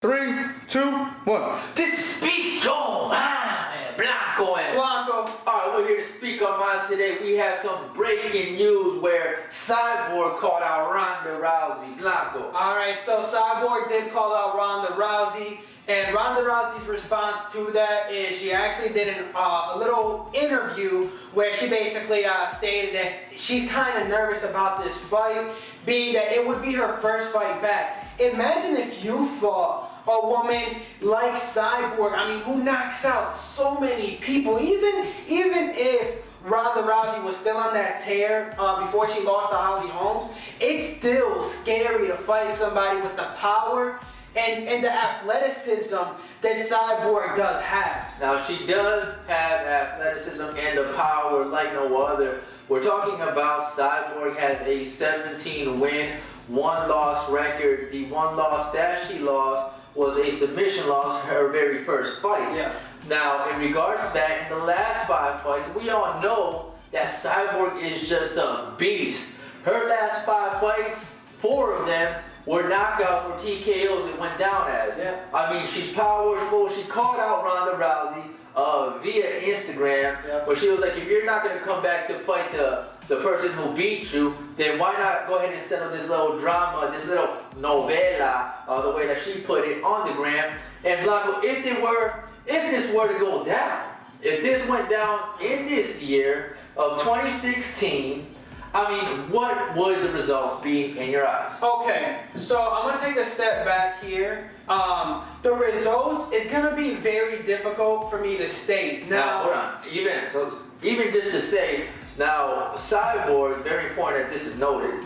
3, 2, 1. This is Speak Your Mind, Blanco and Blanco. Alright, we're here to speak our minds today. We have some breaking news where Cyborg called out Ronda Rousey. Blanco. Alright, so Cyborg did call out Ronda Rousey, and Ronda Rousey's response to that is she actually did a little interview where she basically stated that she's kind of nervous about this fight, being that it would be her first fight back. Imagine if you fought a woman like Cyborg, I mean, who knocks out so many people. Even if Ronda Rousey was still on that tear before she lost to Holly Holmes, it's still scary to fight somebody with the power and the athleticism that Cyborg does have. Now, she does have athleticism and the power like no other. We're talking about Cyborg has a 17-win, 1-loss record. The one loss that she lost was a submission loss, her very first fight. Yeah. Now, in regards to that, in the last 5 fights, we all know that Cyborg is just a beast. Her last 5 fights, 4 of them were knockouts or TKOs it went down as. Yeah. I mean, she's powerful. She called out Ronda Rousey via Instagram, where she was like, if you're not going to come back to fight the person who beat you, then why not go ahead and settle this little drama, this little novela, the way that she put it, on the gram. And Blanco, if this were to go down, if this went down in this year of 2016, I mean, what would the results be in your eyes? Okay, so I'm going to take a step back here. The results is going to be very difficult for me to state. Now hold on. Even just to say, now Cyborg, very important that this is noted,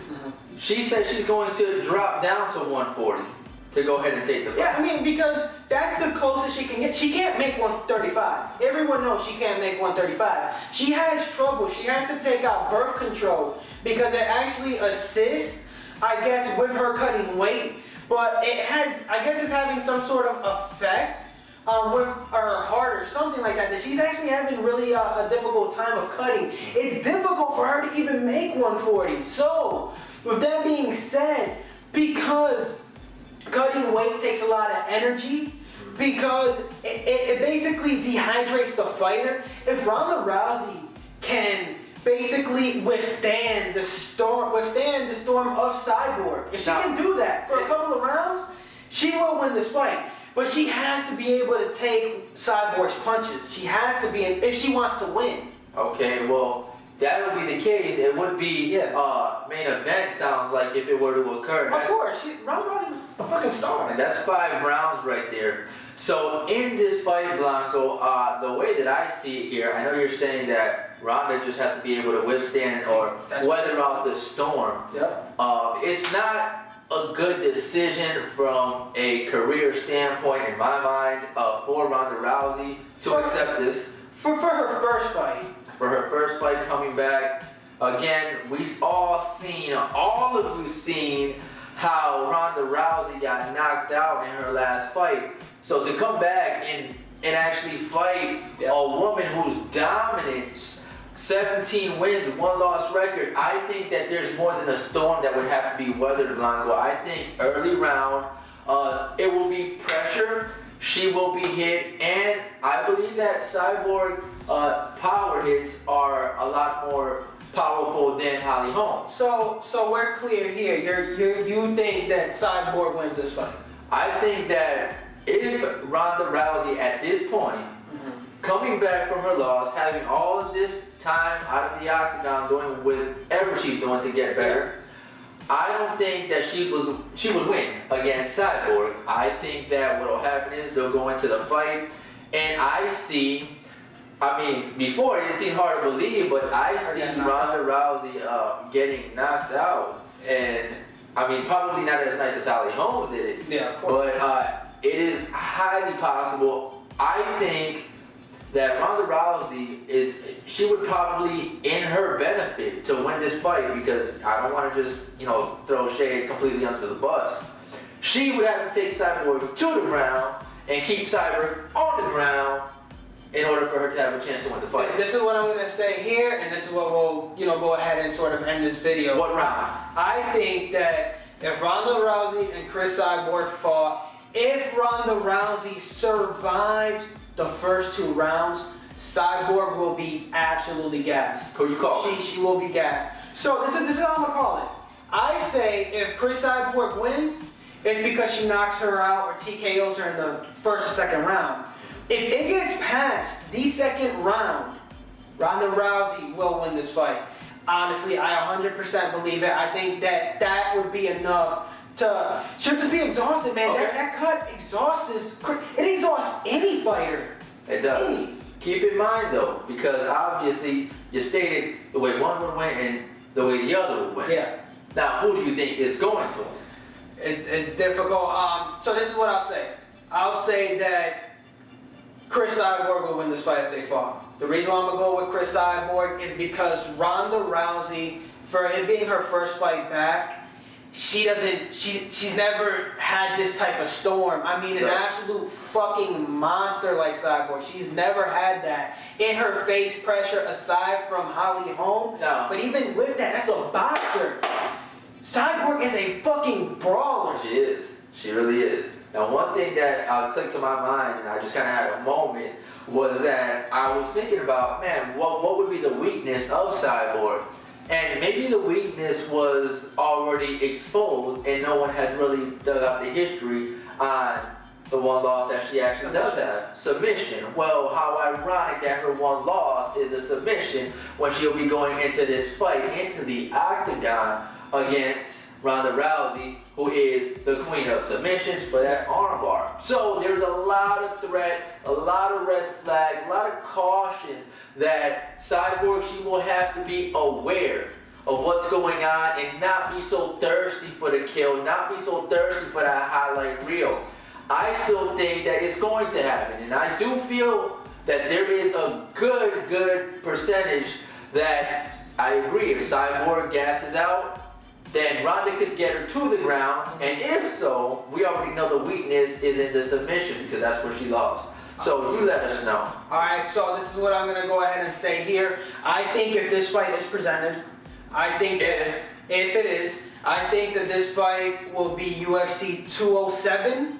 she said she's going to drop down to 140 to go ahead and take the fight. Yeah, I mean, because that's the closest she can get. She can't make 135. Everyone knows she can't make 135. She has trouble. She has to take out birth control because it actually assists, I guess, with her cutting weight. But it has, I guess it's having some sort of effect with her heart or something like that, that she's actually having really a difficult time of cutting. It's difficult for her to even make 140. So, with that being said, because cutting weight takes a lot of energy, because it basically dehydrates the fighter. If Ronda Rousey can basically withstand the storm of Cyborg, if she can do that for a couple of rounds, she will win this fight. But she has to be able to take Cyborg's punches. She has to be, if she wants to win. Okay, well, that would be the case. It would be main event, sounds like, if it were to occur. Of course, Ronda Rousey's a fucking star. And that's 5 rounds right there. So in this fight, Blanco, the way that I see it here, I know you're saying that Ronda just has to be able to withstand or weather out the storm. Yep. It's not a good decision from a career standpoint, in my mind, for Ronda Rousey to accept this. For her first fight. For her first fight coming back. Again, we've all of you seen how Ronda Rousey got knocked out in her last fight. So to come back and actually fight a woman who's dominant, 17 wins, 1-loss record, I think that there's more than a storm that would have to be weathered, Blanco. I think early round, it will be pressure, she will be hit, and I believe that Cyborg power hits are a lot more powerful than Holly Holmes. So we're clear here. You think that Cyborg wins this fight? I think that if Ronda Rousey at this point, coming back from her loss, having all of this time out of the octagon, doing whatever she's doing to get better, I don't think that she would win against Cyborg. I think that what will happen is they'll go into the fight, and I mean, before it seemed hard to believe, but I see Ronda Rousey getting knocked out, and I mean, probably not as nice as Holly Holmes did it. Yeah, of course. But it is highly possible. I think that Ronda Rousey she would probably, in her benefit, to win this fight, because I don't want to just, throw shade completely under the bus. She would have to take Cyborg to the ground and keep Cyborg on the ground in order for her to have a chance to win the fight. This is what I'm going to say here, and this is what we'll, go ahead and sort of end this video. What round? I think that if Ronda Rousey and Cris Cyborg fought if Ronda Rousey survives the first 2 rounds, Cyborg will be absolutely gassed. Who you call? She will be gassed. So this is how I'm gonna call it. I say if Cris Cyborg wins, it's because she knocks her out or TKOs her in the first or second round. If it gets past the second round, Ronda Rousey will win this fight. Honestly, I 100% believe it. I think that would be enough to. She'll just be exhausted, man. Okay. That cut exhausts. It exhausts any fighter. It does. Any. Keep in mind though, because obviously you stated the way one would win and the way the other would win. Yeah. Now, who do you think is going to win? It's difficult. So this is what I'll say. I'll say that Cris Cyborg will win this fight if they fought. The reason why I'm gonna go with Cris Cyborg is because Ronda Rousey, for it being her first fight back, she's never had this type of storm. I mean, an absolute fucking monster like Cyborg. She's never had that in her face pressure aside from Holly Holm. No. But even with that, that's a boxer. Cyborg is a fucking brawler. She is. She really is. Now, one thing that clicked to my mind, and I just kind of had a moment, was that I was thinking about, man, what would be the weakness of Cyborg? And maybe the weakness was already exposed, and no one has really dug up the history on the one loss that she actually does have. Submission. Well, how ironic that her one loss is a submission when she'll be going into this fight, into the octagon against Ronda Rousey, who is the queen of submissions for that armbar. So there's a lot of threat, a lot of red flags, a lot of caution that Cyborg, she will have to be aware of what's going on and not be so thirsty for the kill, not be so thirsty for that highlight reel. I still think that it's going to happen, and I do feel that there is a good percentage that I agree. If Cyborg gasses out, then Ronda could get her to the ground, and if so, we already know the weakness is in the submission because that's where she lost. So you let us know. Alright, so this is what I'm gonna go ahead and say here. I think if this fight is presented, I think that if it is, I think that this fight will be UFC 207,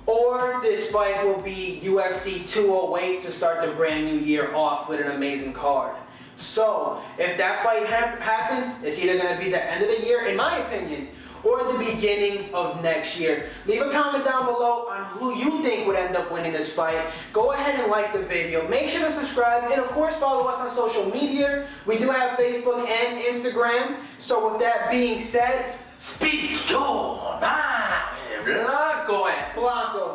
or this fight will be UFC 208 to start the brand new year off with an amazing card. So, if that fight happens, it's either going to be the end of the year, in my opinion, or the beginning of next year. Leave a comment down below on who you think would end up winning this fight. Go ahead and like the video. Make sure to subscribe, and of course follow us on social media. We do have Facebook and Instagram. So with that being said, Speak your mind, Blanco. Blanco.